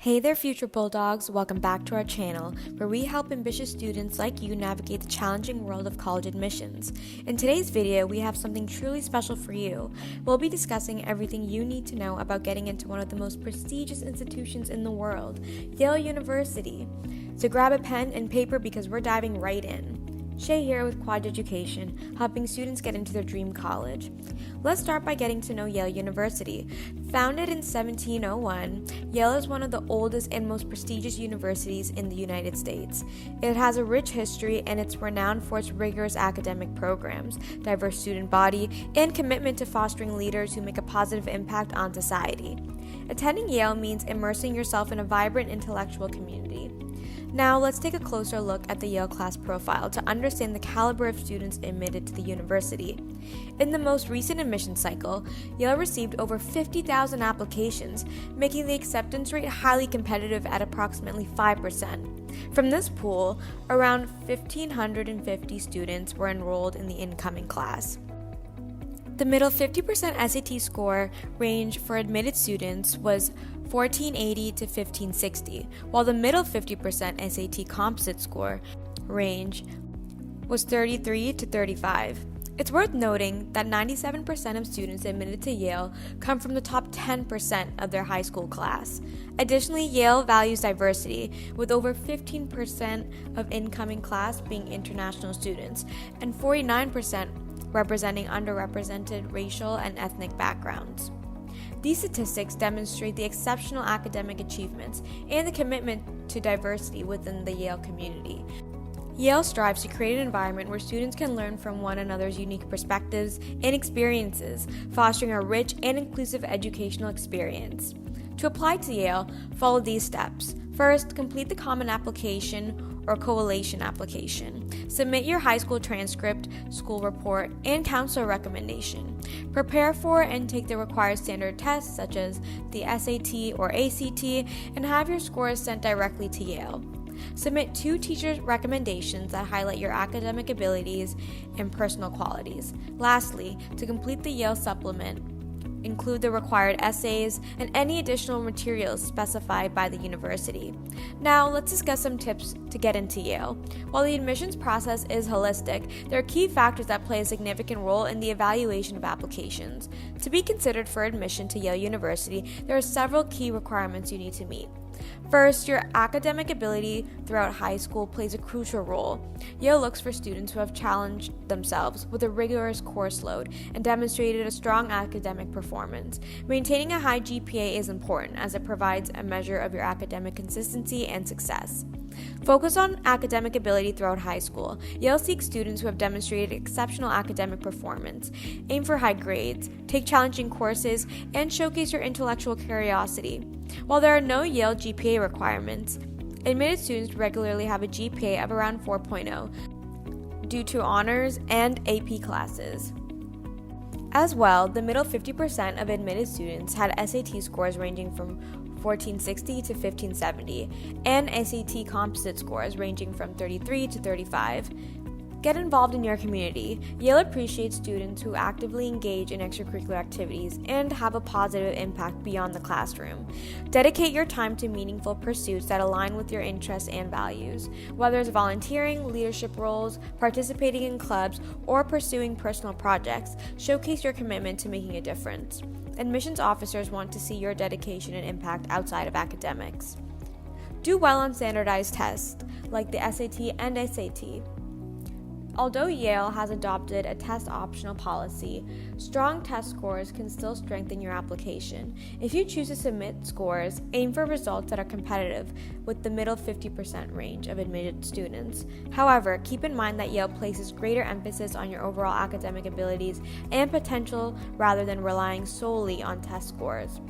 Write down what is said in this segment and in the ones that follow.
Hey there, future Bulldogs. Welcome back to our channel, where we help ambitious students like you navigate the challenging world of college admissions. In today's video, we have something truly special for you. We'll be discussing everything you need to know about getting into one of the most prestigious institutions in the world, Yale University. So grab a pen and paper because we're diving right in. Shay here with Quad Education, helping students get into their dream college. Let's start by getting to know Yale University. Founded in 1701, Yale is one of the oldest and most prestigious universities in the United States. It has a rich history and it's renowned for its rigorous academic programs, diverse student body, and commitment to fostering leaders who make a positive impact on society. Attending Yale means immersing yourself in a vibrant intellectual community. Now, let's take a closer look at the Yale class profile to understand the caliber of students admitted to the university. In the most recent admission cycle, Yale received over 50,000 applications, making the acceptance rate highly competitive at approximately 5%. From this pool, around 1,550 students were enrolled in the incoming class. The middle 50% SAT score range for admitted students was 1480 to 1560, while the middle 50% SAT composite score range was 33 to 35. It's worth noting that 97% of students admitted to Yale come from the top 10% of their high school class. Additionally, Yale values diversity, with over 15% of incoming class being international students and 49% representing underrepresented racial and ethnic backgrounds. These statistics demonstrate the exceptional academic achievements and the commitment to diversity within the Yale community. Yale strives to create an environment where students can learn from one another's unique perspectives and experiences, fostering a rich and inclusive educational experience. To apply to Yale, follow these steps. First, complete the Common Application or Coalition application. Submit your high school transcript, school report, and counselor recommendation. Prepare for and take the required standard tests such as the SAT or ACT, and have your scores sent directly to Yale. Submit 2 teacher recommendations that highlight your academic abilities and personal qualities. Lastly, to complete the Yale supplement, include the required essays and any additional materials specified by the university. Now, let's discuss some tips to get into Yale. While the admissions process is holistic, there are key factors that play a significant role in the evaluation of applications. To be considered for admission to Yale University, there are several key requirements you need to meet. First, your academic ability throughout high school plays a crucial role. Yale looks for students who have challenged themselves with a rigorous course load and demonstrated a strong academic performance. Maintaining a high GPA is important as it provides a measure of your academic consistency and success. Focus on academic ability throughout high school. Yale seeks students who have demonstrated exceptional academic performance. Aim for high grades, take challenging courses, and showcase your intellectual curiosity. While there are no Yale GPA requirements, admitted students regularly have a GPA of around 4.0 due to honors and AP classes. As well, the middle 50% of admitted students had SAT scores ranging from 1460 to 1570, and SAT composite scores ranging from 33 to 35. Get involved in your community. Yale appreciates students who actively engage in extracurricular activities and have a positive impact beyond the classroom. Dedicate your time to meaningful pursuits that align with your interests and values. Whether it's volunteering, leadership roles, participating in clubs, or pursuing personal projects, showcase your commitment to making a difference. Admissions officers want to see your dedication and impact outside of academics. Do well on standardized tests, like the SAT and SAT. Although Yale has adopted a test-optional policy, strong test scores can still strengthen your application. If you choose to submit scores, aim for results that are competitive with the middle 50% range of admitted students. However, keep in mind that Yale places greater emphasis on your overall academic abilities and potential rather than relying solely on test scores.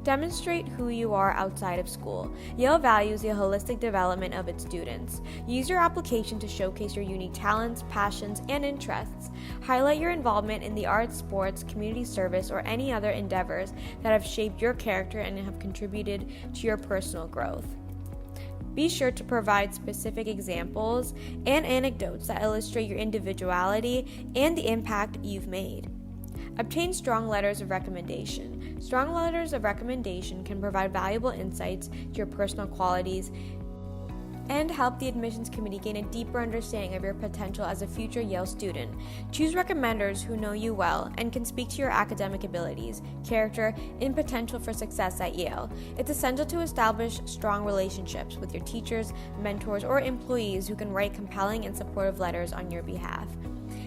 Demonstrate who you are outside of school. Yale values the holistic development of its students. Use your application to showcase your unique talents, passions, and interests. Highlight your involvement in the arts, sports, community service, or any other endeavors that have shaped your character and have contributed to your personal growth. Be sure to provide specific examples and anecdotes that illustrate your individuality and the impact you've made. Obtain strong letters of recommendation. Strong letters of recommendation can provide valuable insights to your personal qualities and help the admissions committee gain a deeper understanding of your potential as a future Yale student. Choose recommenders who know you well and can speak to your academic abilities, character, and potential for success at Yale. It's essential to establish strong relationships with your teachers, mentors, or employees who can write compelling and supportive letters on your behalf.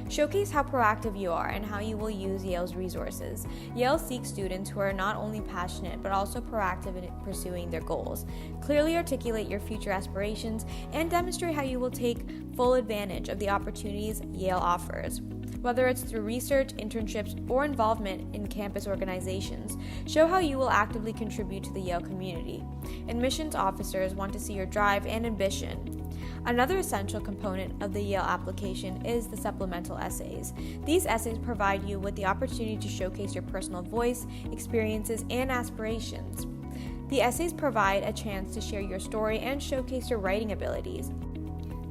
Showcase how proactive you are and how you will use Yale's resources. Yale seeks students who are not only passionate but also proactive in pursuing their goals. Clearly articulate your future aspirations and demonstrate how you will take full advantage of the opportunities Yale offers. Whether it's through research, internships, or involvement in campus organizations, show how you will actively contribute to the Yale community. Admissions officers want to see your drive and ambition. Another essential component of the Yale application is the supplemental essays. These essays provide you with the opportunity to showcase your personal voice, experiences, and aspirations. The essays provide a chance to share your story and showcase your writing abilities.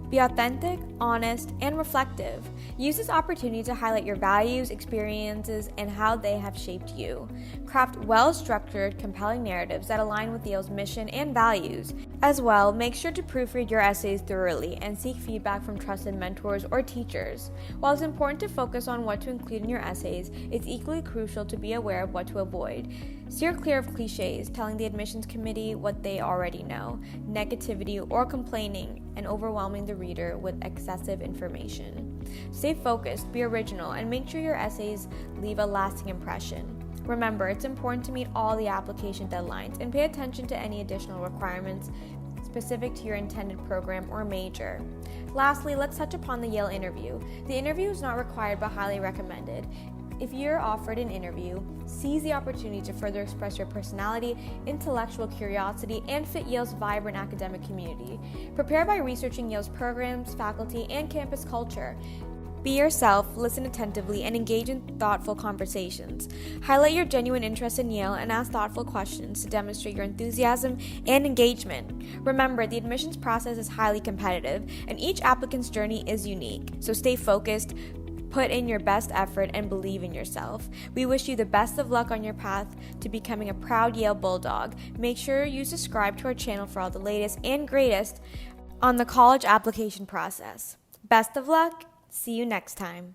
Be authentic, honest, and reflective. Use this opportunity to highlight your values, experiences, and how they have shaped you. Craft well-structured, compelling narratives that align with Yale's mission and values. As well, make sure to proofread your essays thoroughly and seek feedback from trusted mentors or teachers. While it's important to focus on what to include in your essays, it's equally crucial to be aware of what to avoid. Steer clear of cliches, telling the admissions committee what they already know, negativity, or complaining and overwhelming the reader with excessive information. Stay focused, be original, and make sure your essays leave a lasting impression. Remember, it's important to meet all the application deadlines and pay attention to any additional requirements specific to your intended program or major. Lastly, let's touch upon the Yale interview. The interview is not required but highly recommended. If you're offered an interview, seize the opportunity to further express your personality, intellectual curiosity, and fit Yale's vibrant academic community. Prepare by researching Yale's programs, faculty, and campus culture. Be yourself, listen attentively, and engage in thoughtful conversations. Highlight your genuine interest in Yale and ask thoughtful questions to demonstrate your enthusiasm and engagement. Remember, the admissions process is highly competitive, and each applicant's journey is unique, so stay focused. Put in your best effort and believe in yourself. We wish you the best of luck on your path to becoming a proud Yale Bulldog. Make sure you subscribe to our channel for all the latest and greatest on the college application process. Best of luck. See you next time.